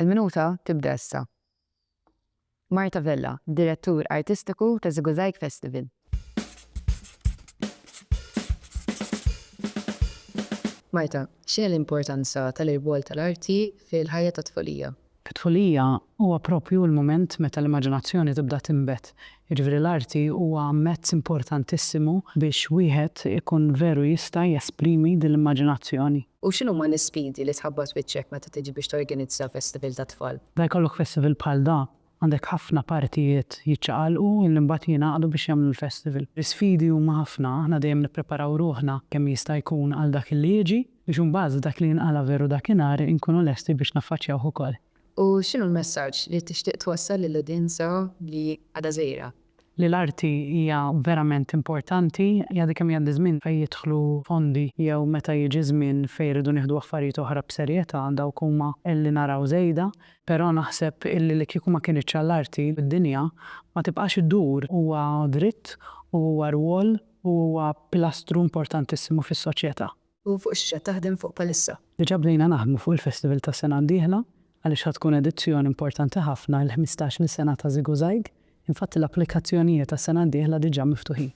Il-minuta tibda issa. Marta Vella, Direttur Artistiku ta' ż- żigużajg Festival. Marta, x'hija l-importanza tal-irbol tal-arti fil-ħajja tat-tfulija? Fit-tfulija huwa proprju l-mument meta l-immaġinazzjoni tibda tinbet. Jiġifieri l-arti huwa mezz importantissimu biex wieħed ikun veru jista' jesprimi din l-immaġinazzjoni. U x'inhuma l-isfidi li tħabbat wiċċek meta tiġi biex torganizza festival ta' tfal? Da jkollok festival bħal da, għandek ħafna partijiet jiċċaqalqu li mbagħad jingħaqdu biex jagħmlu l-festival. L-isfidi huma ħafna, aħna dejjem nippreparaw ruħna kemm jista' jkun għal dak li jiġi biex imbagħad dak li jinqala veru dakinhar inkunu lesti biex naffaċċjawh ukoll. U x'inhu l-messaġġ li tixtieq twassal lill-udjenza li għadha żgħira? Li l-arti hija verament importanti, jgħaddi kemm jgħaddi żmien fejn jidħlu fondi jew meta jiġi żmien fejn iridu nieħdu affarijiet oħra b'serjetà dawk huma illi naraw żejda, però naħseb illi li kieku ma kienitx għall-arti bid-dinja ma tibqax iddur huwa dritt u huwa rwol u huwa pilastru importantissimu fis-soċjetà. U fuq xi taħdem fuq bħalissa? Diġà bdejna naħdmu fuq il-festival ta' sena d-dieħla għaliex ħatkun edizzjoni importanti ħafna l-15 sena ta' ż- żigużajg. Infatti l-applikazzjonijiet ta' sena d-dieħla diġà miftuħin.